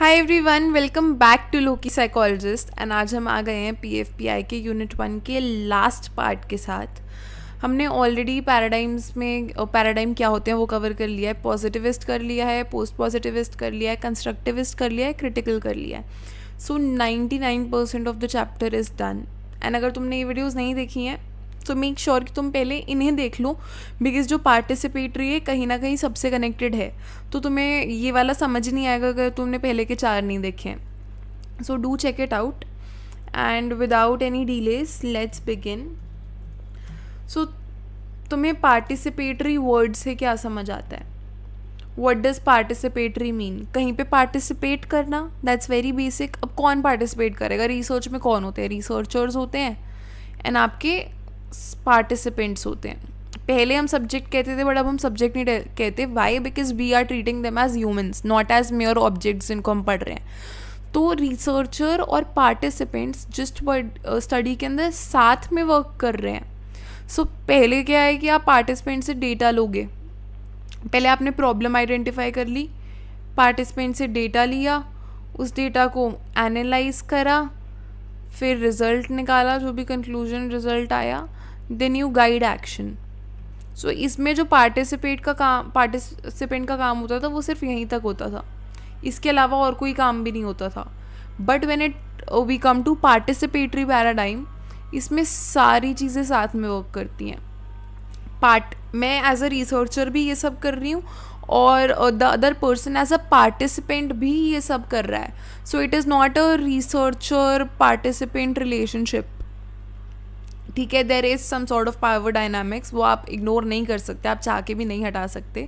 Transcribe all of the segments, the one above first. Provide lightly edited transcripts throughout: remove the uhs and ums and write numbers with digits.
Hi everyone, welcome back to Loki psychologist. And आज हम आ गए हैं पीएफपीआई के यूनिट 1 के लास्ट पार्ट के साथ। हमने ऑलरेडी पैराडाइम्स में पैराडाइम क्या होते हैं वो कवर कर लिया है। पॉजिटिविस्ट कर लिया है, पोस्ट पॉजिटिविस्ट कर लिया है, कंस्ट्रक्टिविस्ट कर लिया है, क्रिटिकल कर लिया है। सो 99% of the chapter is done. And अगर तुमने ये वीडियोज़ नहीं देखी हैं तो मेक श्योर कि तुम पहले इन्हें देख लो, बिकॉज जो पार्टिसिपेटरी है कहीं ना कहीं सबसे कनेक्टेड है। तो तुम्हें ये वाला समझ नहीं आएगा अगर तुमने पहले के 4 नहीं देखे हैं। So do check it out and without any delays let's begin. So तुम्हें पार्टिसिपेटरी वर्ड से क्या समझ आता है? What does participatory mean? कहीं पे पार्टिसिपेट करना, दैट्स वेरी बेसिक। अब कौन पार्टिसिपेट करेगा? रिसर्च में कौन होते हैं? रिसर्चर्स होते हैं एंड आपके पार्टिसिपेंट्स होते हैं। पहले हम सब्जेक्ट कहते थे बट अब हम सब्जेक्ट नहीं कहते। Why? Because we are treating them as humans, not as mere objects जिनको हम पढ़ रहे हैं। तो रिसर्चर और पार्टिसिपेंट्स जस्ट स्टडी के अंदर साथ में वर्क कर रहे हैं। सो पहले क्या है कि आप पार्टिसिपेंट से डेटा लोगे। पहले आपने प्रॉब्लम आइडेंटिफाई कर ली, पार्टिसिपेंट से डेटा लिया, उस डेटा को एनालाइज करा, फिर रिज़ल्ट निकाला, जो भी कंक्लूजन रिज़ल्ट आया, देन यू गाइड एक्शन। सो इसमें जो पार्टिसिपेंट का काम होता था वो सिर्फ यहीं तक होता था, इसके अलावा और कोई काम भी नहीं होता था। But when we come to participatory paradigm, इसमें सारी चीज़ें साथ में वर्क करती हैं। मैं एज अ रिसर्चर भी ये सब कर रही हूँ और the other person as a participant भी ये सब कर रहा है। So it is not a researcher participant relationship. ठीक है, there is some sort of power dynamics, वो आप इग्नोर नहीं कर सकते, आप चाह के भी नहीं हटा सकते।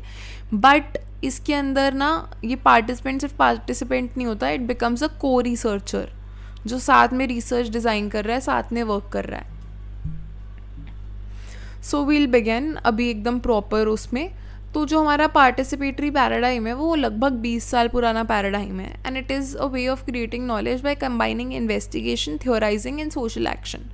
बट इसके अंदर ना ये पार्टिसिपेंट सिर्फ पार्टिसिपेंट नहीं होता, इट बिकम्स अ को रिसर्चर जो साथ में रिसर्च डिज़ाइन कर रहा है, साथ में वर्क कर रहा है। सो वील बिगिन अभी एकदम प्रॉपर उसमें। तो जो हमारा पार्टिसिपेटरी पैराडाइम है वो लगभग 20 साल पुराना पैराडाइम है and it is a way of creating knowledge by combining investigation, theorizing and social action.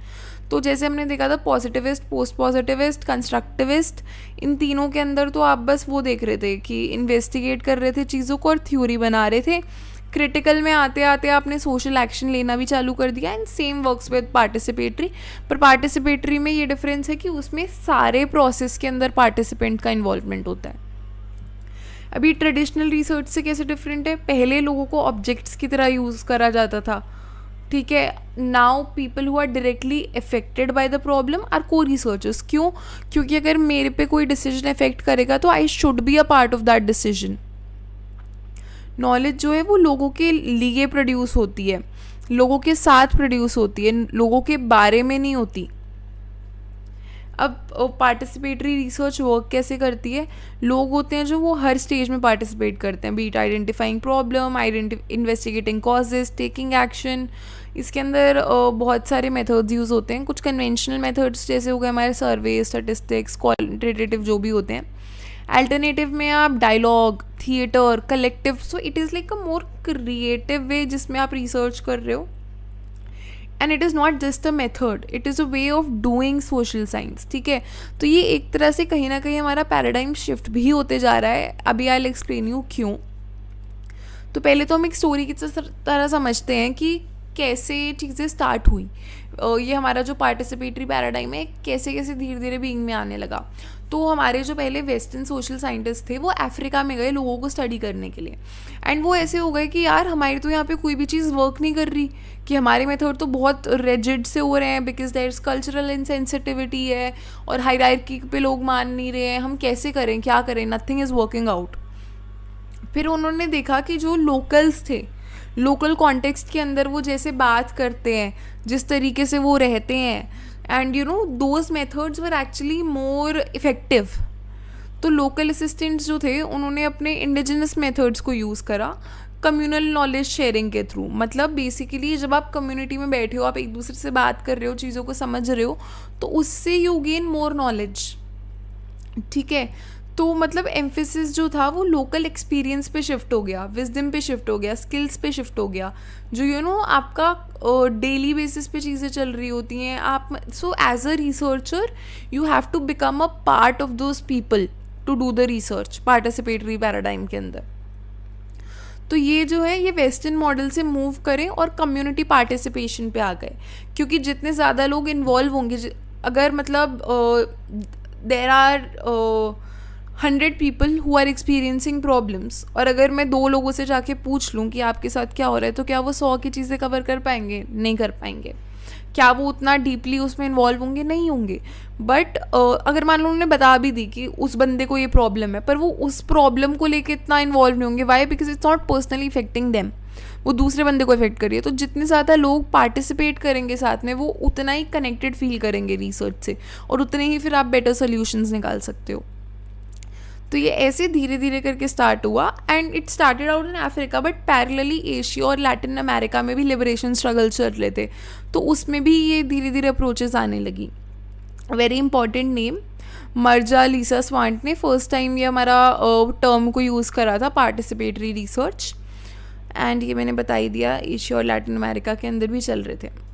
तो जैसे हमने देखा था पॉजिटिविस्ट, पोस्ट पॉजिटिविस्ट, कंस्ट्रक्टिविस्ट, इन तीनों के अंदर तो आप बस वो देख रहे थे कि इन्वेस्टिगेट कर रहे थे चीज़ों को और थ्योरी बना रहे थे। क्रिटिकल में आते आते आपने सोशल एक्शन लेना भी चालू कर दिया and same works with participatory. पर पार्टिसिपेटरी में ये डिफरेंस है कि उसमें सारे प्रोसेस के अंदर पार्टिसिपेंट का इन्वॉल्वमेंट होता है। अभी ट्रेडिशनल रिसर्च से कैसे डिफरेंट है? पहले लोगों को ऑब्जेक्ट्स की तरह यूज़ करा जाता था। ठीक है, now people who are directly affected by the problem are co researchers. क्यों? क्योंकि अगर मेरे पे कोई डिसीजन अफेक्ट करेगा तो I should be a part of that decision. Knowledge जो है वो लोगों के लिए प्रोड्यूस होती है, लोगों के साथ प्रोड्यूस होती है, लोगों के बारे में नहीं होती। अब पार्टिसिपेटरी रिसर्च वर्क कैसे करती है? लोग होते हैं जो वो हर स्टेज में पार्टिसिपेट करते हैं, be it identifying problem, investigating causes, taking action. इसके अंदर बहुत सारे मेथड्स यूज़ होते हैं। कुछ कन्वेंशनल मेथड्स जैसे हो गए हमारे सर्वे, स्टैटिस्टिक्स, क्वालिटेटिव जो भी होते हैं। अल्टरनेटिव में आप dialogue, theatre, collective. So it is like a more creative way जिसमें आप रिसर्च कर रहे हो। And it is not just a method, it is a way of doing social science. ठीक है, तो ये एक तरह से कहीं ना कहीं हमारा पैराडाइम शिफ्ट भी होते जा रहा है। अभी आई विल एक्सप्लेन यू क्यों। तो पहले तो हम एक स्टोरी की तरह समझते हैं कि कैसे चीज़ें स्टार्ट हुई। ये हमारा जो पार्टिसिपेटरी पैराडाइम है कैसे कैसे धीरे धीरे बीइंग में आने लगा। तो हमारे जो पहले वेस्टर्न सोशल साइंटिस्ट थे वो अफ्रीका में गए लोगों को स्टडी करने के लिए। एंड वो ऐसे हो गए कि यार हमारी तो यहाँ पे कोई भी चीज़ वर्क नहीं कर रही, कि हमारे मेथड तो बहुत रिजिड से हो रहे हैं, because there is cultural insensitivity है और हायरार्की पे लोग मान नहीं रहे हैं। हम कैसे करें, क्या करें? Nothing is working out. फिर उन्होंने देखा कि जो लोकल्स थे, लोकल कॉन्टेक्स्ट के अंदर वो जैसे बात करते हैं, जिस तरीके से वो रहते हैं, and you know those methods were actually more effective. तो लोकल असिस्टेंट्स जो थे उन्होंने अपने इंडिजिनस मेथड्स को यूज़ करा कम्युनल नॉलेज शेयरिंग के थ्रू। मतलब बेसिकली जब आप कम्युनिटी में बैठे हो, आप एक दूसरे से बात कर रहे हो, चीज़ों को समझ रहे हो, तो उससे यू गेन मोर नॉलेज। ठीक है, तो मतलब एम्फेसिस जो था वो लोकल एक्सपीरियंस पे शिफ्ट हो गया, विजडम पे शिफ्ट हो गया, स्किल्स पे शिफ्ट हो गया, जो यू नो आपका डेली बेसिस पे चीज़ें चल रही होती हैं। आप so as a researcher you have to become a part of those people to do the research participatory paradigm के अंदर। तो ये जो है ये वेस्टर्न मॉडल से मूव करें और कम्युनिटी पार्टिसिपेशन पे आ गए, क्योंकि जितने ज़्यादा लोग इन्वॉल्व होंगे, अगर मतलब there are 100 people who are experiencing problems, और अगर मैं 2 लोगों से जाके पूछ लूँ कि आपके साथ क्या हो रहा है, तो क्या वो 100 की चीज़ें कवर कर पाएंगे? नहीं कर पाएंगे। क्या वो उतना डीपली उसमें इन्वॉल्व होंगे? नहीं होंगे। बट अगर मान लो उन्होंने बता भी दी कि उस बंदे को ये प्रॉब्लम है, पर वो उस प्रॉब्लम को लेके इतना इन्वॉल्व नहीं होंगे। Why? Because it's not personally affecting them, वो दूसरे बंदे को इफेक्ट करिए। तो जितने ज़्यादा लोग पार्टिसिपेट करेंगे साथ में, वो उतना ही कनेक्टेड फील करेंगे रिसर्च से, और उतने ही फिर आप बेटर सोल्यूशंस निकाल सकते हो। तो ये ऐसे धीरे धीरे करके स्टार्ट हुआ, and it started out in Africa, but parallelly Asia और लैटिन अमेरिका में भी लिबरेशन स्ट्रगल चल रहे थे, तो उसमें भी ये धीरे धीरे अप्रोचेस आने लगी। वेरी इंपॉर्टेंट नेम, मर्जा लीसा स्वांट ने फर्स्ट टाइम ये हमारा टर्म को यूज़ करा था, पार्टिसिपेटरी रिसर्च। एंड ये मैंने बता ही दिया, एशिया और लैटिन अमेरिका के अंदर भी चल रहे थे।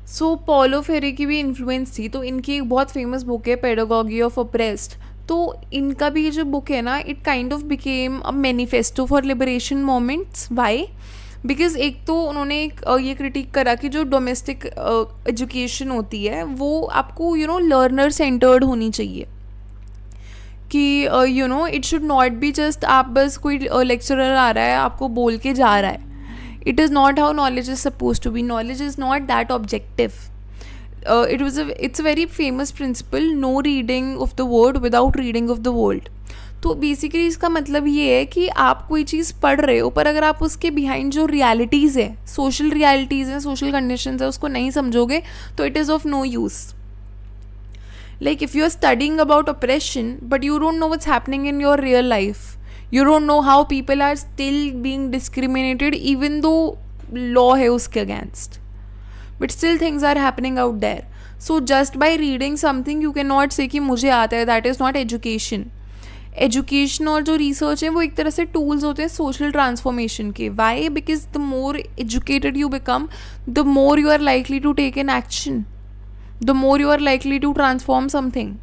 सो पॉलो फेरे की भी इन्फ्लुएंस थी, तो इनकी एक बहुत फेमस बुक है पेडागॉगी ऑफ अप्रेस्ड। तो इनका भी ये जो बुक है ना, it kind of became a manifesto for liberation movements. Why? Because एक तो उन्होंने एक ये क्रिटिक करा कि जो डोमेस्टिक एजुकेशन होती है वो आपको लर्नर सेंटर्ड होनी चाहिए, कि it should not be just आप बस कोई लेक्चरर आ रहा है आपको बोल के जा रहा है। It is not how knowledge is supposed to be. Knowledge is not that objective. It's a very famous principle, no reading of the word without reading of the world. तो बेसिकली इसका मतलब ये है कि आप कोई चीज़ पढ़ रहे हो, पर अगर आप उसके बिहाइंड जो रियलिटीज़ है, सोशल रियलिटीज़ हैं, सोशल कंडीशंस है, उसको नहीं समझोगे तो it is of no use. Like if you're studying about oppression but you don't know what's happening in your real life, you don't know how people are still being discriminated even though law है उसके against, but still things are happening out there. So just by reading something you cannot say कि मुझे आता है, that is not education. Education और जो research है वो एक तरह से टूल्स होते हैं सोशल ट्रांसफॉर्मेशन के। Why? Because the more educated you become, the more you are likely to take an action, the more you are likely to transform something.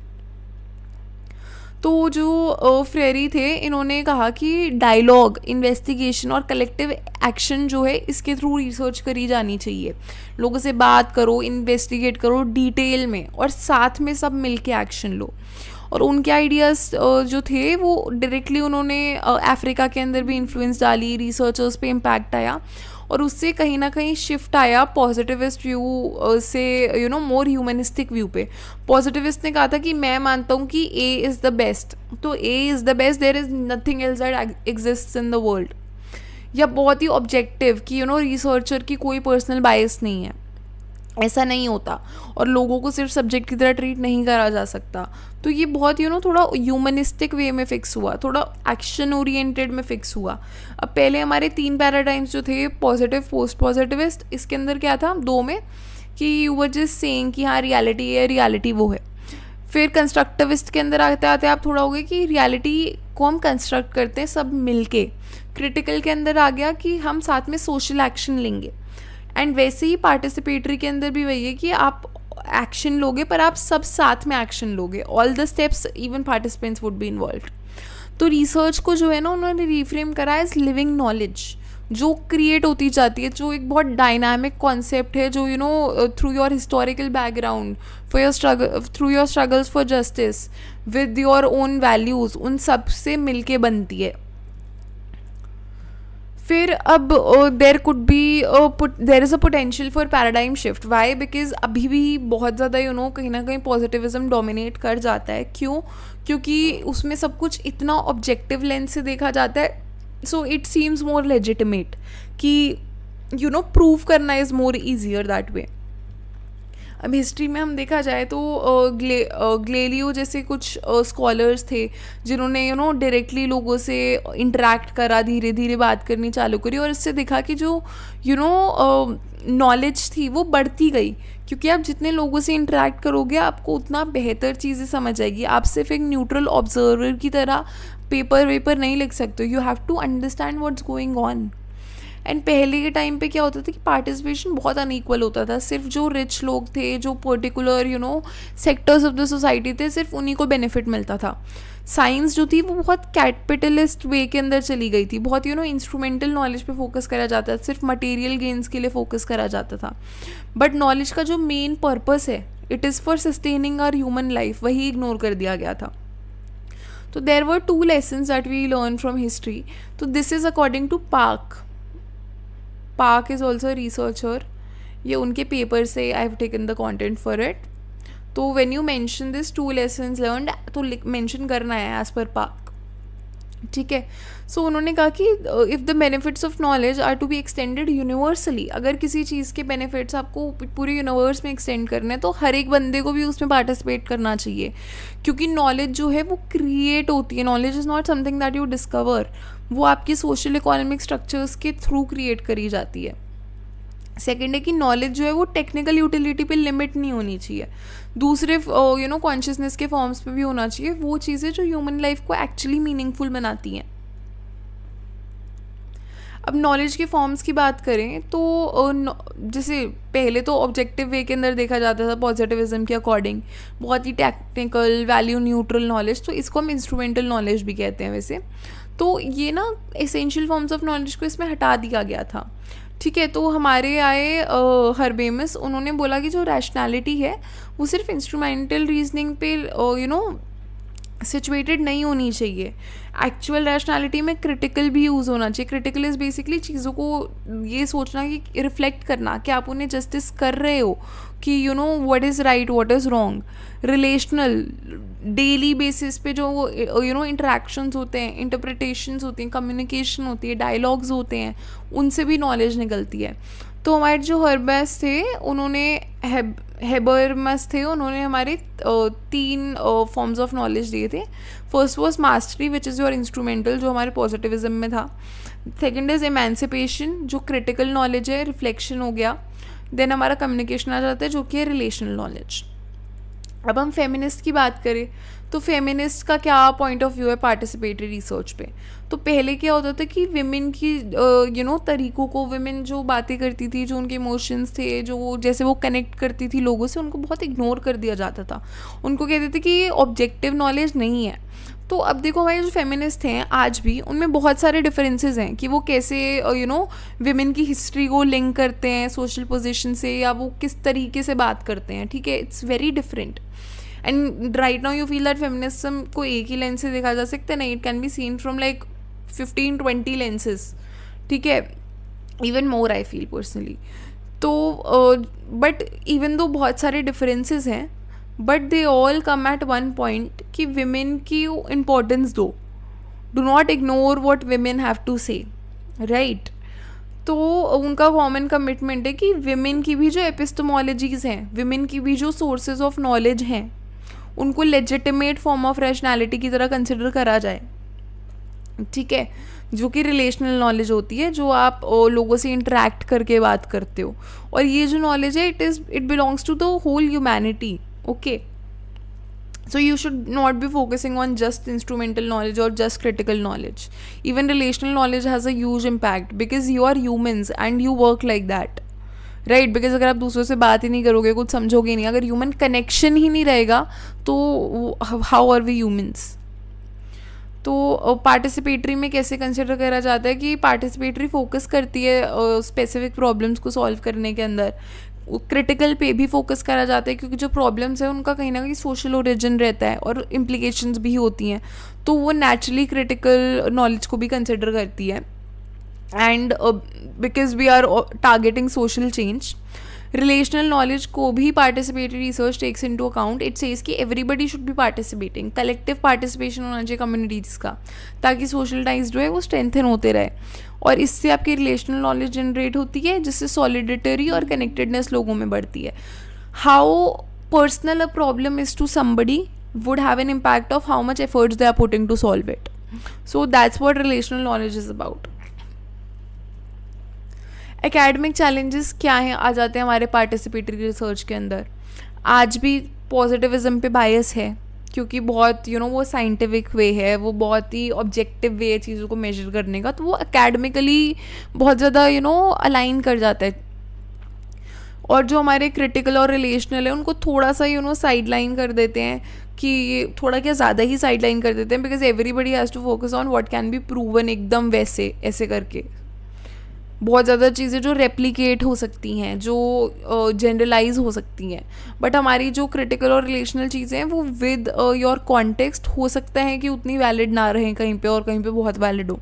तो जो फ्रेरी थे, इन्होंने कहा कि डायलॉग, इन्वेस्टिगेशन और कलेक्टिव एक्शन जो है इसके थ्रू रिसर्च करी जानी चाहिए। लोगों से बात करो, इन्वेस्टिगेट करो डिटेल में, और साथ में सब मिलके एक्शन लो। और उनके आइडियाज़ जो थे वो डायरेक्टली उन्होंने अफ्रीका के अंदर भी इन्फ्लुएंस डाली, रिसर्चर्स पे इम्पैक्ट आया, और उससे कहीं ना कहीं शिफ्ट आया पॉजिटिविस्ट व्यू से मोर ह्यूमनिस्टिक व्यू पे। पॉजिटिविस्ट ने कहा था कि मैं मानता हूँ कि ए इज़ द बेस्ट, तो A is the best, there is nothing else that exists in the world. या बहुत ही ऑब्जेक्टिव कि रिसर्चर की कोई पर्सनल बायस नहीं है, ऐसा नहीं होता, और लोगों को सिर्फ सब्जेक्ट की तरह ट्रीट नहीं करा जा सकता। तो ये बहुत थोड़ा ह्यूमनिस्टिक वे में फिक्स हुआ, थोड़ा एक्शन ओरिएंटेड में फिक्स हुआ। अब पहले हमारे 3 पैराडाइम्स जो थे, पॉजिटिव, पोस्ट पॉजिटिविस्ट, इसके अंदर क्या था 2 में, कि यू वर जस्ट सेइंग कि हाँ रियलिटी है, रियलिटी वो है। फिर कंस्ट्रक्टिविस्ट के अंदर आते आते आप थोड़ा हो गए कि रियलिटी को हम कंस्ट्रक्ट करते हैं सब मिलके। क्रिटिकल के अंदर आ गया कि हम साथ में सोशल एक्शन लेंगे। एंड वैसे ही पार्टिसिपेटरी के अंदर भी वही है कि आप एक्शन लोगे, पर आप सब साथ में एक्शन लोगे, all the steps, even participants would be involve. तो रिसर्च को जो है ना उन्होंने रिफ्रेम करा एज लिविंग नॉलेज, जो क्रिएट होती जाती है, जो एक बहुत डायनामिक कॉन्सेप्ट है, जो through your historical background, for your struggle, through your struggles for justice, with your own values, उन सब से मिलके बनती है। फिर अब there is a potential for paradigm shift. Why? Because अभी भी बहुत ज़्यादा कहीं ना कहीं पॉजिटिविज्म डोमिनेट कर जाता है। क्यों? क्योंकि उसमें सब कुछ इतना ऑब्जेक्टिव लेंस से देखा जाता है, so it seems more legitimate कि प्रूव करना is more easier that way. अब हिस्ट्री में हम देखा जाए तो ग्लेलियो जैसे कुछ स्कॉलर्स थे जिन्होंने डायरेक्टली लोगों से इंटरेक्ट करा, धीरे धीरे बात करनी चालू करी, और इससे देखा कि जो नॉलेज थी वो बढ़ती गई, क्योंकि आप जितने लोगों से इंटरेक्ट करोगे आपको उतना बेहतर चीज़ें समझ आएगी। आप सिर्फ एक न्यूट्रल ऑब्जर्वर की तरह पेपर वेपर नहीं लिख सकते, you have to understand what's going on. And पहले के टाइम पे क्या होता था कि पार्टिसिपेशन बहुत अनइक्वल होता था, सिर्फ जो रिच लोग थे, जो particular sectors of the society थे, सिर्फ उन्हीं को बेनिफिट मिलता था। साइंस जो थी वो बहुत कैपिटलिस्ट वे के अंदर चली गई थी, बहुत इंस्ट्रूमेंटल नॉलेज पे फोकस करा जाता था, सिर्फ मटेरियल गेन्स के लिए फोकस करा जाता था। बट नॉलेज का जो मेन पर्पस है, it is for sustaining our human life, वही इग्नोर कर दिया गया था। तो there were 2 lessons that we learn from history. तो this is according to Park is also researcher, ये उनके पेपर से I have taken the content for it. तो when you mention this 2 lessons learned, तो मेंशन करना है as per park, ठीक है। सो उन्होंने कहा कि if the benefits of knowledge are to be extended universally, अगर किसी चीज़ के बेनिफिट्स आपको पूरे यूनिवर्स में एक्सटेंड करने हैं तो हर एक बंदे को भी उसमें पार्टिसिपेट करना चाहिए, क्योंकि नॉलेज जो है वो क्रिएट होती है। Knowledge is not something that you discover, वो आपकी सोशल इकोनॉमिक स्ट्रक्चर्स के थ्रू क्रिएट करी जाती है। सेकेंड है कि नॉलेज जो है वो टेक्निकल यूटिलिटी पे लिमिट नहीं होनी चाहिए, दूसरे कॉन्शियसनेस के फॉर्म्स पे भी होना चाहिए, वो चीज़ें जो ह्यूमन लाइफ को एक्चुअली मीनिंगफुल बनाती हैं। अब नॉलेज के फॉर्म्स की बात करें तो जैसे पहले तो ऑब्जेक्टिव वे के अंदर देखा जाता था पॉजिटिविज्म के अकॉर्डिंग, बहुत ही टेक्निकल वैल्यू न्यूट्रल नॉलेज, तो इसको हम इंस्ट्रूमेंटल नॉलेज भी कहते हैं वैसे। तो ये ना एसेंशियल फॉर्म्स ऑफ नॉलेज को इसमें हटा दिया गया था, ठीक है। तो हमारे आए हर्बेमस, उन्होंने बोला कि जो रैशनैलिटी है वो सिर्फ इंस्ट्रूमेंटल रीजनिंग पे सिचुएटेड नहीं होनी चाहिए, एक्चुअल रैशनैलिटी में क्रिटिकल भी यूज़ होना चाहिए। क्रिटिकल इज़ बेसिकली चीज़ों को ये सोचना कि रिफ्लेक्ट करना कि आप उन्हें जस्टिस कर रहे हो, कि what is right what is wrong. Relational, daily basis पे जो इंटरेक्शंस होते हैं, इंटरप्रिटेशंस होती हैं, कम्युनिकेशन होती है, डायलॉग्स होते हैं, उनसे भी नॉलेज निकलती है। तो हमारे जो हर्बेस थे उन्होंने हेबरमस थे, उन्होंने हमारे 3 फॉर्म्स ऑफ नॉलेज दिए थे। First was mastery which is your instrumental, जो हमारे पॉजिटिविज्म में था। सेकेंड इज़ एमेंसिपेशन, जो क्रिटिकल नॉलेज है, रिफ्लेक्शन हो गया। देन हमारा कम्युनिकेशन आ जाता है, जो कि है रिलेशनल नॉलेज। अब हम फेमिनिस्ट की बात करें तो फेमिनिस्ट का क्या पॉइंट ऑफ व्यू है पार्टिसिपेटरी रिसर्च पे। तो पहले क्या होता था कि विमेन की तरीक़ों को, विमेन जो बातें करती थी, जो उनके इमोशंस थे, जो जैसे वो कनेक्ट करती थी लोगों से, उनको बहुत इग्नोर कर दिया जाता था। उनको कहते थे कि ये ऑब्जेक्टिव नॉलेज नहीं है। तो अब देखो हमारे जो फेमिनिस्ट हैं आज भी, उनमें बहुत सारे डिफरेंसेस हैं कि वो कैसे विमेन की हिस्ट्री को लिंक करते हैं सोशल पोजीशन से, या वो किस तरीके से बात करते हैं, ठीक है। It's very different. And right now you feel that feminism को एक ही लेंस से देखा जा सकता है, नहीं, it can be seen from like 15-20 lenses, ठीक है, even more I feel personally. तो बट इवन दो बहुत सारे डिफरेंसेस हैं, but they all come at one point कि विमेन की importance though, do not ignore what women have to say, right. तो उनका कॉमन कमिटमेंट है कि विमेन की भी जो एपिस्टोमोलॉजीज़ हैं, विमेन की भी जो सोर्सेज ऑफ नॉलेज हैं, उनको लेजिटिमेट फॉर्म ऑफ रैशनैलिटी की तरह कंसिडर करा जाए, ठीक है, जो कि रिलेशनल नॉलेज होती है, जो आप लोगों से इंटरेक्ट करके बात करते हो। और ये जो नॉलेज है it belongs to the whole humanity, okay. So you should not be focusing on just instrumental knowledge or just critical knowledge. Even relational knowledge has a huge impact because you are humans and you work like that, right? Because अगर आप दूसरों से बात ही नहीं करोगे, कुछ समझोगे नहीं, अगर ह्यूमन कनेक्शन ही नहीं रहेगा तो how are we humans? तो पार्टिसिपेटरी में कैसे कंसिडर करा जाता है कि पार्टिसिपेटरी फोकस करती है स्पेसिफिक प्रॉब्लम्स को सॉल्व करने के अंदर। क्रिटिकल पे भी फोकस करा जाता है क्योंकि जो प्रॉब्लम्स है उनका कहीं ना कहीं सोशल ओरिजिन रहता है और इम्प्लीकेशंस भी होती हैं, तो वो नेचुरली क्रिटिकल नॉलेज को भी कंसिडर करती है। And because we are targeting social change, relational knowledge को भी participatory research takes into account. It says कि everybody should be participating, collective participation होना चाहिए कम्युनिटीज़ का, ताकि सोशल टाइज जो है वो स्ट्रेंथन होते रहे, और इससे आपकी रिलेशनल नॉलेज जनरेट होती है, जिससे सॉलिडिटरी और कनेक्टेडनेस लोगों में बढ़ती है। How personal a problem is to somebody would have an impact of how much efforts they are putting to solve it. So that's what relational knowledge is about. Academic challenges क्या हैं आ जाते हैं हमारे participatory research के अंदर। आज भी positivism पे बायस है, क्योंकि बहुत वो साइंटिफिक वे है, वो बहुत ही ऑब्जेक्टिव वे है चीज़ों को मेजर करने का, तो वो एकेडमिकली बहुत ज़्यादा अलाइन कर जाता है। और जो हमारे क्रिटिकल और रिलेशनल है उनको थोड़ा सा साइड लाइन कर देते हैं, कि थोड़ा क्या ज़्यादा ही साइड लाइन कर देते हैं, because everybody has to focus on what can be proven, एकदम वैसे ऐसे करके बहुत ज़्यादा चीज़ें जो रेप्लिकेट हो सकती हैं, जो जनरलाइज हो सकती हैं। बट हमारी जो क्रिटिकल और रिलेशनल चीज़ें हैं वो विद योर कॉन्टेक्स्ट हो सकता है कि उतनी वैलिड ना रहें कहीं पे, और कहीं पे बहुत वैलिड हो।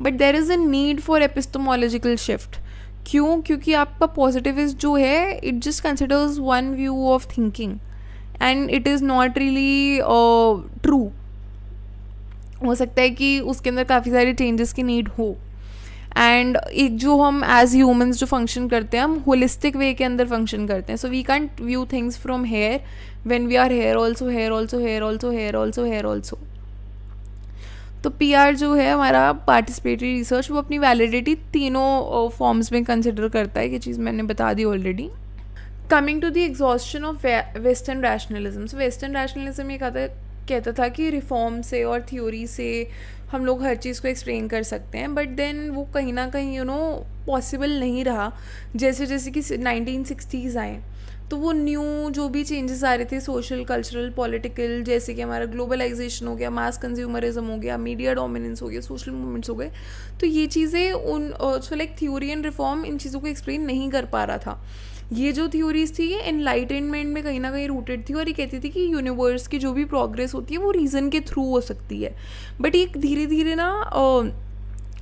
But there is a need for epistemological shift. क्यों? क्योंकि आपका पॉजिटिविस्ट जो है it just considers one view of thinking and it is not really true. हो सकता है कि उसके अंदर काफ़ी सारे चेंजेस की नीड हो। एंड एक जो हम एज ह्यूमंस जो फंक्शन करते हैं, हम होलिस्टिक वे के अंदर फंक्शन करते हैं। So we can't view things from here when we are here also, here also, here also, here also, here also. तो पीआर जो है हमारा पार्टिसिपेटरी रिसर्च, वो अपनी वैलिडिटी तीनों फॉर्म्स में कंसिडर करता है। ये चीज़ मैंने बता दी already. Coming to the exhaustion of western rationalism. So western rationalism ये कहता था कि रिफॉर्म से और थ्योरी से हम लोग हर चीज़ को एक्सप्लेन कर सकते हैं, बट देन वो कहीं ना कहीं पॉसिबल नहीं रहा। जैसे जैसे कि 1960s आए तो वो न्यू जो भी चेंजेस आ रहे थे, सोशल, कल्चरल, पॉलिटिकल, जैसे कि हमारा ग्लोबलाइजेशन हो गया, मास कंज्यूमरिज्म हो गया, मीडिया डोमिनेंस हो गया, सोशल मूवमेंट्स हो गए, तो ये चीज़ें so like theory and reform in चीज़ों को एक्सप्लेन नहीं कर पा रहा था। ये जो थ्योरीज थी ये एनलाइटनमेंट में कहीं ना कहीं रूटेड थी, और ये कहती थी कि यूनिवर्स की जो भी प्रोग्रेस होती है वो रीज़न के थ्रू हो सकती है। बट ये धीरे धीरे ना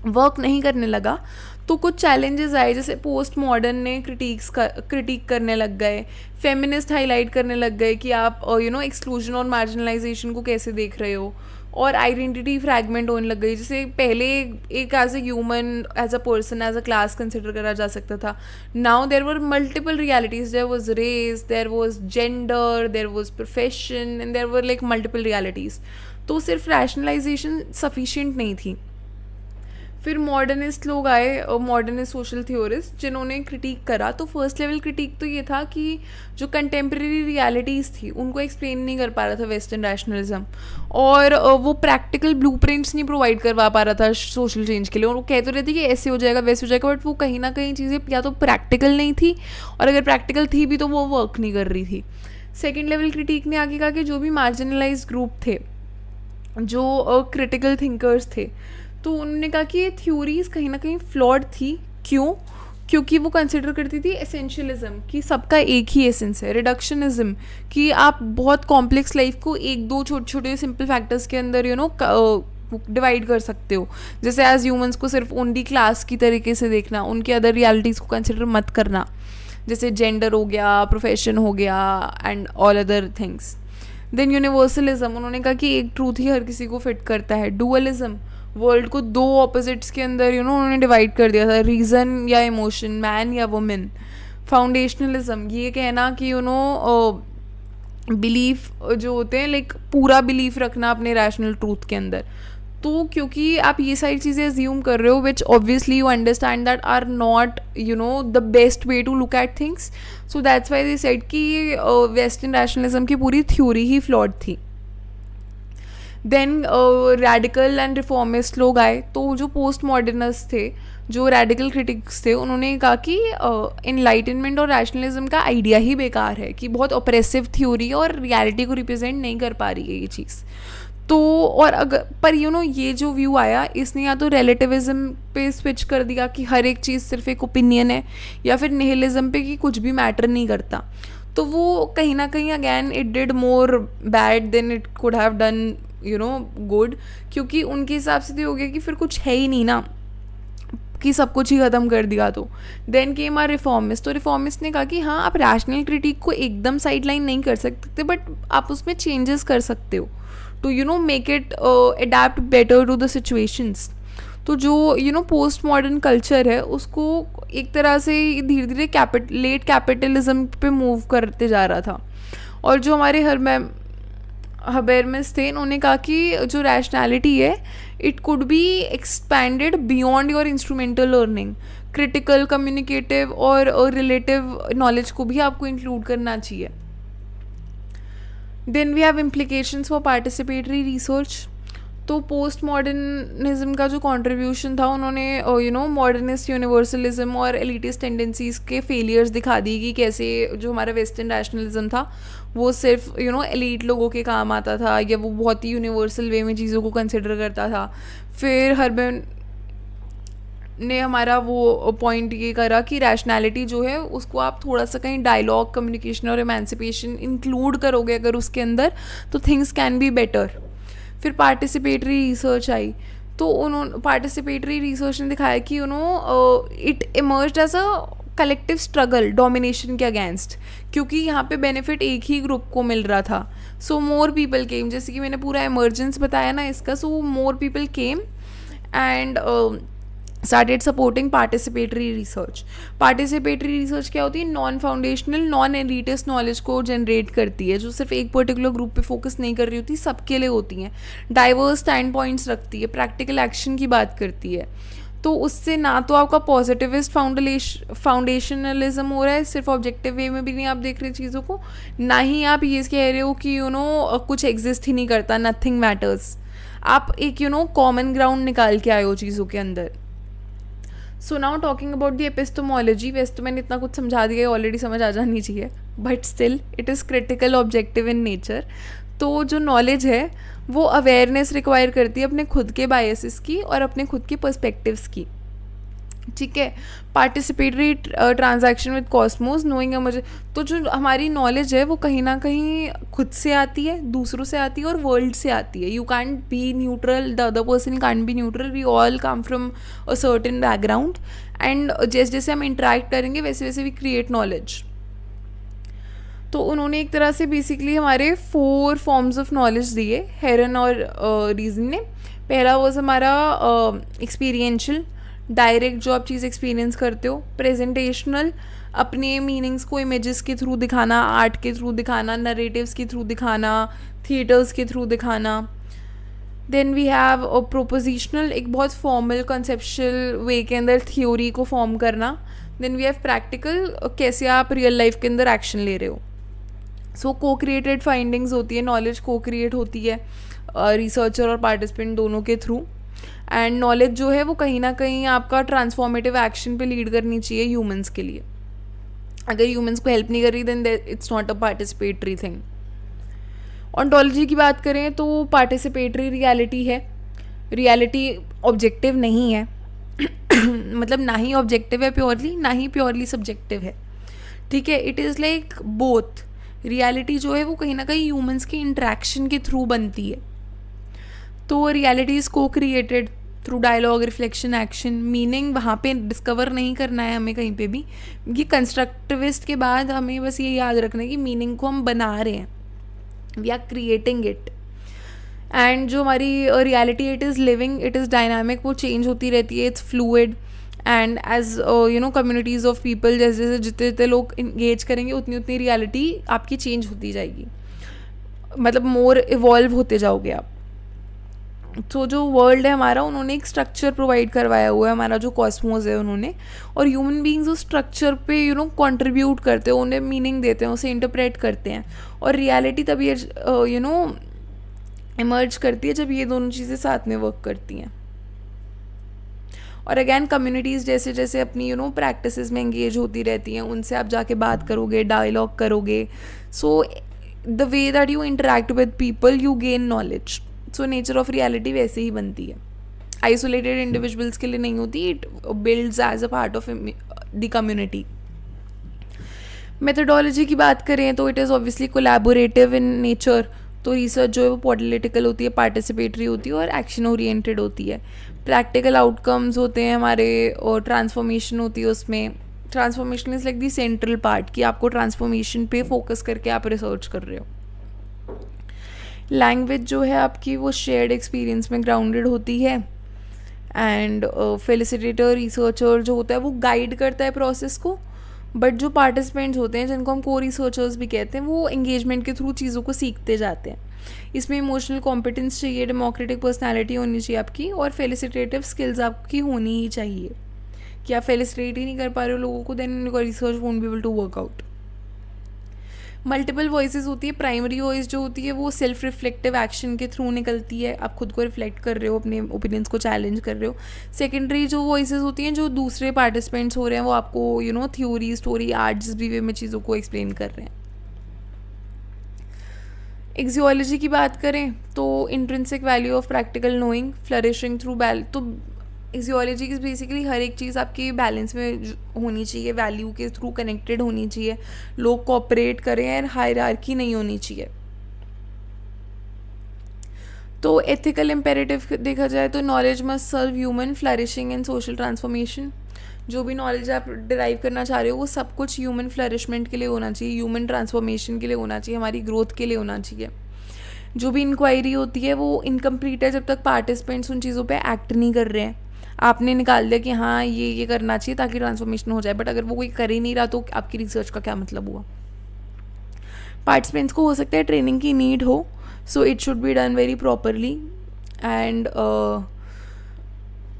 वर्क नहीं करने लगा। तो कुछ चैलेंजेस आए, जैसे पोस्ट मॉडर्न ने क्रिटिक करने लग गए, फेमिनिस्ट हाईलाइट करने लग गए कि आप एक्सक्लूजन और मार्जिनलाइजेशन को कैसे देख रहे हो, और आइडेंटिटी फ्रैगमेंट होने लग गई। जैसे पहले एक as a human, as a person, as a class consider करा जा सकता था। Now there were multiple realities, there was race, there was gender, there was profession, and there were like multiple realities. तो सिर्फ रैशनलाइजेशन सफिशिएंट नहीं थी। फिर modernist लोग आए, मॉडर्निस्ट सोशल थ्योरिस्ट, जिन्होंने क्रिटिक करा। तो फर्स्ट लेवल क्रिटिक तो ये था कि जो कंटेम्प्रेरी रियलिटीज़ थी उनको एक्सप्लेन नहीं कर पा रहा था वेस्टर्न रैशनलिज्म, और वो प्रैक्टिकल ब्लूप्रिंट्स नहीं प्रोवाइड करवा पा रहा था सोशल चेंज के लिए। और वो कह तो रहे थे कि ऐसे हो जाएगा, वैसे हो जाएगा, बट वो कहीं ना कहीं चीज़ें या तो प्रैक्टिकल नहीं थी, और अगर प्रैक्टिकल थी भी तो वो वर्क नहीं कर रही थी। सेकेंड लेवल क्रिटिक ने आगे कहा कि जो भी मार्जिनलाइज ग्रुप थे, जो क्रिटिकल थिंकर्स थे, तो उन्होंने कहा कि ये थ्योरीज कहीं ना कहीं फ्लॉड थी। क्यों? क्योंकि वो कंसिडर करती थी एसेंशियलिज्म, कि सबका एक ही एसेंस है, रिडक्शनिज्म, कि आप बहुत कॉम्प्लेक्स लाइफ को एक दो छोटे छोटे सिंपल फैक्टर्स के अंदर डिवाइड कर सकते हो। जैसे एज ह्यूमंस को सिर्फ ओनली क्लास की तरीके से देखना, उनके अदर रियलिटीज़ को कंसिडर मत करना, जैसे जेंडर हो गया, प्रोफेशन हो गया, and all other things. Then universalism, उन्होंने कहा कि एक ट्रूथ ही हर किसी को फिट करता है। डुअलिज्म, वर्ल्ड को दो ऑपोजिट्स के अंदर उन्होंने डिवाइड कर दिया था, रीज़न या इमोशन, मैन या वुमेन। फाउंडेशनलिज्म, ये कहना कि बिलीफ जो होते हैं, लाइक पूरा बिलीफ रखना अपने रैशनल ट्रूथ के अंदर। तो क्योंकि आप ये सारी चीज़ें अज्यूम कर रहे हो, which obviously you understand that are not the best way to look at things, so that's why they said कि वेस्टर्न रैशनलिज्म की पूरी थ्योरी ही फ्लॉड थी। देन रेडिकल एंड रिफॉर्मिस्ट लोग आए। तो जो पोस्ट मॉडर्निस्ट थे, जो रेडिकल क्रिटिक्स थे, उन्होंने कहा कि इनलाइटनमेंट और रैशनलिज्म का आइडिया ही बेकार है, कि बहुत ऑपरेसिव थ्योरी और रियलिटी को रिप्रेजेंट नहीं कर पा रही है ये चीज़। तो और अगर पर ये जो व्यू आया, इसने या तो रिलेटिविज्म पे स्विच कर दिया कि हर एक चीज़ सिर्फ एक ओपिनियन है, या फिर निहिलिज्म पे कि कुछ भी मैटर नहीं करता। तो वो कहीं ना कहीं again it did more bad than it could have done good, क्योंकि उनके हिसाब से तो हो गया कि फिर कुछ है ही नहीं ना, कि सब कुछ ही ख़त्म कर दिया। तो देन केम आर रिफॉर्मिस्ट। तो रिफॉर्मिस्ट ने कहा कि हाँ, आप रैशनल क्रिटिक को एकदम साइड लाइन नहीं कर सकते, बट आप उसमें चेंजेस कर सकते हो to make it adapt better to the situations. तो जो पोस्ट मॉडर्न कल्चर है उसको एक तरह से धीरे धीरे लेट कैपिटलिज्म पे मूव करते जा रहा था। और जो हमारे हबेरमिस थे, उन्होंने कहा कि जो रैशनैलिटी है it could be expanded beyond your instrumental learning. Critical, communicative और रिलेटिव नॉलेज को भी आपको इंक्लूड करना चाहिए। Then we have implications for participatory research. तो पोस्ट मॉडर्निज्म का जो कंट्रीब्यूशन था, उन्होंने मॉडर्निस्ट यूनिवर्सलिज्म और एलिटिस्ट टेंडेंसीज के फेलियर्स दिखा दी कि कैसे जो हमारा वेस्टर्न रैशनलिज्म था वो सिर्फ एलीट लोगों के काम आता था, या वो बहुत ही यूनिवर्सल वे में चीज़ों को कंसिडर करता था. फिर हर्बन ने हमारा वो पॉइंट ये करा कि रैशनैलिटी जो है उसको आप थोड़ा सा कहीं डायलॉग, कम्युनिकेशन और एमेंसिपेशन इंक्लूड करोगे अगर उसके अंदर, तो थिंग्स कैन बी बेटर. फिर पार्टिसिपेटरी रिसर्च आई. तो उन्होंने पार्टिसिपेटरी रिसर्च ने दिखाया कि it emerged as a collective struggle domination के अगेंस्ट, क्योंकि यहाँ पे बेनिफिट एक ही ग्रुप को मिल रहा था. सो मोर पीपल केम, जैसे कि मैंने पूरा इमर्जेंस बताया ना इसका. So more people came and started supporting participatory research. Participatory research क्या होती है? Non foundational, non elitist knowledge को जनरेट करती है, जो सिर्फ एक पर्टिकुलर ग्रुप पे फोकस नहीं कर रही होती, सबके लिए होती हैं. डाइवर्स स्टैंड पॉइंट्स रखती है, प्रैक्टिकल एक्शन की बात करती है. तो उससे ना तो आपका पॉजिटिविस्ट फाउंडेशनलिज्म हो रहा है, सिर्फ ऑब्जेक्टिव वे में भी नहीं आप देख रहे चीज़ों को, ना ही आप ये कह रहे हो कि कुछ एग्जिस्ट ही नहीं करता, नथिंग मैटर्स. आप एक कॉमन ग्राउंड निकाल के आए हो चीज़ों के अंदर. So now talking about the epistemology. वैसे तो मैंने इतना कुछ समझा दिया, ऑलरेडी समझ आ जानी चाहिए, but still it is critical objective in nature. तो जो नॉलेज है वो अवेयरनेस रिक्वायर करती है अपने खुद के बायसेस की और अपने खुद के पर्सपेक्टिव्स की. ठीक है. Participatory transaction with Cosmos knowing मुझे. तो जो हमारी नॉलेज है वो कहीं ना कहीं खुद से आती है, दूसरों से आती है और वर्ल्ड से आती है. You can't be neutral, the other person can't be neutral, we all come from a certain background, and जैसे जैसे हम इंटरेक्ट करेंगे वैसे वैसे वी क्रिएट नॉलेज. तो उन्होंने एक तरह से बेसिकली हमारे 4 फॉर्म्स ऑफ नॉलेज दिए, हेरन और रीजन ने. पहला वॉज हमारा एक्सपीरियंशियल, डायरेक्ट जो आप चीज़ एक्सपीरियंस करते हो. प्रेजेंटेशनल, अपने मीनिंग्स को इमेजेस के थ्रू दिखाना, आर्ट के थ्रू दिखाना, नरेटिव्स के थ्रू दिखाना, थिएटर्स के थ्रू दिखाना. देन वी हैव प्रोपोजिशनल, एक बहुत फॉर्मल कंसेप्शुअल वे के अंदर थ्योरी को फॉर्म करना. देन वी हैव प्रैक्टिकल, कैसे आप रियल लाइफ के अंदर एक्शन ले रहे हो. सो को क्रिएटेड फाइंडिंग्स होती है, नॉलेज को क्रिएट होती है रिसर्चर और पार्टिसिपेंट दोनों के थ्रू. एंड नॉलेज जो है वो कहीं ना कहीं आपका ट्रांसफॉर्मेटिव एक्शन पे लीड करनी चाहिए ह्यूमंस के लिए. अगर ह्यूमंस को हेल्प नहीं कर रही then it's not a participatory thing. Ontology की बात करें तो पार्टिसिपेटरी रियलिटी है. रियलिटी ऑब्जेक्टिव नहीं है मतलब ना ही ऑब्जेक्टिव है प्योरली, ना ही प्योरली सब्जेक्टिव है. ठीक है. It is like both. Reality जो है वो कहीं ना कहीं ह्यूमंस के इंट्रैक्शन के थ्रू बनती है. तो reality is co created through dialogue, reflection, action. Meaning वहाँ पे डिस्कवर नहीं करना है हमें कहीं पे भी. ये कंस्ट्रक्टिविस्ट के बाद हमें बस ये याद रखना है कि मीनिंग को हम बना रहे हैं, we are creating it. And जो हमारी reality, it is living, it is dynamic, वो चेंज होती रहती है, it's fluid. And as communities of people, जैसे जैसे जितने जितने लोग इंगेज करेंगे उतनी उतनी रियलिटी आपकी चेंज होती जाएगी, मतलब मोर इवॉल्व होते जाओगे आप. तो जो वर्ल्ड है हमारा, उन्होंने एक स्ट्रक्चर प्रोवाइड करवाया हुआ है, हमारा जो कॉस्मोस है उन्होंने, और ह्यूमन बीइंग्स उस स्ट्रक्चर पे कंट्रीब्यूट करते हैं, उन्हें मीनिंग देते हैं, उसे इंटरप्रेट करते हैं. और रियलिटी तब ये इमर्ज करती है जब ये दोनों चीज़ें साथ में वर्क करती हैं. और अगैन कम्युनिटीज़ जैसे जैसे अपनी प्रैक्टिसेस में एंगेज होती रहती हैं, उनसे आप जाके बात करोगे, डायलॉग करोगे. So the way that you interact with people you gain knowledge. So nature of reality वैसे ही बनती है, आइसोलेटेड इंडिविजुअल्स के लिए नहीं होती. It builds as a part of the community. Methodology की बात करें तो it is obviously collaborative in nature. तो रिसर्च जो है वो पॉलिटिकल होती है, पार्टिसिपेटरी होती है और एक्शन ओरिएंटेड होती है. प्रैक्टिकल आउटकम्स होते हैं हमारे, और ट्रांसफॉर्मेशन होती है उसमें. Transformation is like the central part, कि आपको ट्रांसफॉर्मेशन पे फोकस करके आप रिसर्च कर रहे हो. लैंग्वेज जो है आपकी वो शेयर्ड एक्सपीरियंस में ग्राउंडेड होती है. एंड फेलिसिटेटर, रिसर्चर जो होता है वो गाइड करता है प्रोसेस को, बट जो पार्टिसिपेंट्स होते हैं जिनको हम को रिसर्चर्स भी कहते हैं, वो एंगेजमेंट के थ्रू चीज़ों को सीखते जाते हैं. इसमें इमोशनल कॉम्पिटेंस चाहिए, डेमोक्रेटिक पर्सनालिटी होनी चाहिए आपकी, और फेलिसिटेटिव स्किल्स आपकी होनी ही चाहिए. कि आप फेलिसिटेट ही नहीं कर पा रहे हो लोगों को, then your research won't be able to work out. Multiple voices होती है. प्राइमरी वॉइस जो होती है वो सेल्फ रिफ्लेक्टिव एक्शन के थ्रू निकलती है, आप खुद को रिफ्लेक्ट कर रहे हो, अपने ओपिनियंस को चैलेंज कर रहे हो. सेकेंडरी जो वॉइसेस होती हैं, जो दूसरे पार्टिसिपेंट्स हो रहे हैं, वो आपको थ्योरी, स्टोरी, आर्ट, जिस भी वे में चीज़ों को एक्सप्लेन कर रहे हैं. एक्सियोलॉजी की बात करें तो intrinsic value of practical knowing flourishing through तो एक्सियोलॉजी की बेसिकली हर एक चीज़ आपकी बैलेंस में होनी चाहिए, वैल्यू के थ्रू कनेक्टेड होनी चाहिए, लोग कोऑपरेट करें एंड हायरार्की नहीं होनी चाहिए. तो एथिकल इम्पेरेटिव देखा जाए तो knowledge must serve human flourishing and social transformation. जो भी नॉलेज आप डिराइव करना चाह रहे हो वो सब कुछ ह्यूमन फ्लरिशमेंट के लिए होना चाहिए, ह्यूमन ट्रांसफॉर्मेशन के लिए होना चाहिए, हमारी ग्रोथ के लिए होना चाहिए. जो भी इंक्वायरी होती है वो इनकम्प्लीट है जब तक पार्टिसिपेंट्स उन चीज़ों पे एक्ट नहीं कर रहे हैं. आपने निकाल दिया कि हाँ ये करना चाहिए ताकि ट्रांसफॉर्मेशन हो जाए, बट अगर वो कोई कर ही नहीं रहा तो आपकी रिसर्च का क्या मतलब हुआ. पार्टिसिपेंट्स को हो सकता है ट्रेनिंग की नीड हो, so it should be done very properly. And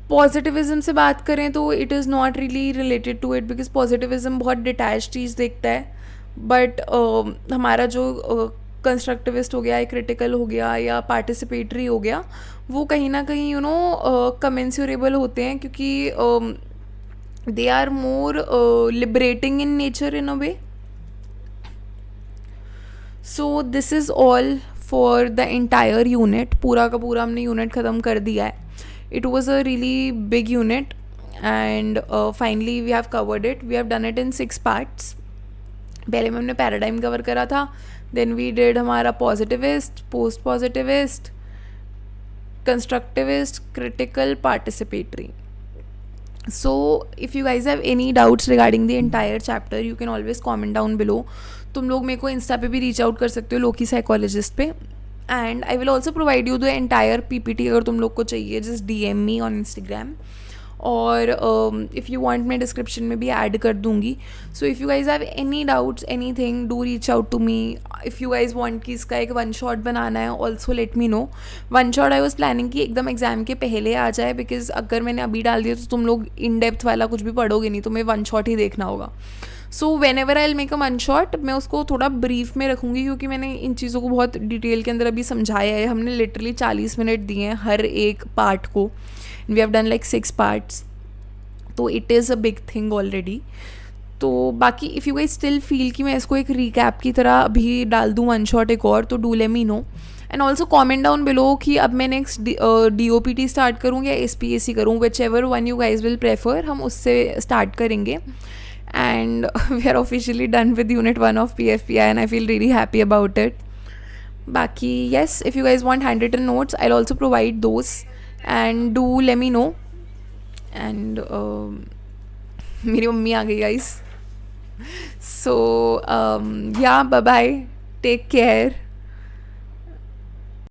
positivism से बात करें तो it is not really related to it, because positivism बहुत डिटैच चीज़ देखता है. बट हमारा जो कंस्ट्रक्टिविस्ट हो गया या क्रिटिकल हो गया या पार्टिसिपेटरी हो गया, वो कहीं ना कहीं कमेंसुरेबल होते हैं, क्योंकि they are more liberating in nature in a way. So this is all for the entire unit. पूरा का पूरा हमने यूनिट ख़त्म कर दिया है. It was a really big unit and finally we have covered it. We have done it in 6 parts. पहले में हमने पैराडाइम कवर करा था, देन वी डिड हमारा positivist, post positivist, constructivist, critical, participatory. So if you guys have any doubts regarding the entire chapter, you can always comment down below. तुम लोग मेरे को इंस्टा पे भी रीच आउट कर सकते हो, लोकी साइकोलॉजिस्ट पे. And I will also provide you the entire PPT अगर तुम लोग को चाहिए, just DM me on Instagram. और इफ़ यू वांट मैं डिस्क्रिप्शन में भी ऐड कर दूँगी. So if you guys have any doubts, any thing, do reach out to me. If you guys want कि इसका एक 1 शॉट बनाना है, also let me know. 1 shot I was planning कि एकदम एग्जाम के पहले आ जाए, बिकॉज अगर मैंने अभी डाल दिया तो तुम लोग इन डेप्थ वाला कुछ भी पढ़ोगे नहीं, तुम्हें 1 शॉट ही देखना होगा. So when ever I will make a 1 shot, मैं उसको थोड़ा ब्रीफ में रखूँगी, क्योंकि मैंने इन चीज़ों को बहुत डिटेल के अंदर अभी समझाया है. हमने लिटरली 40 मिनट दिए हैं हर एक पार्ट को. We have done like 6 parts, तो it is a big thing already. तो बाकी if you guys still feel कि मैं इसको एक रिकैप की तरह अभी डाल दूँ 1 शॉट एक और, तो do let me know. And also comment down below कि अब मैं नेक्स्ट DOPT स्टार्ट करूँ या SPSC करूँ, whichever one you guys will prefer, हम उससे स्टार्ट करेंगे. And we are officially done with unit 1 of PFPI and I feel really happy about it. बाकी yes, if you guys want handwritten notes, I will also provide those and do let me know. And मेरी mummy आ गई guys. सो या bye bye, take care.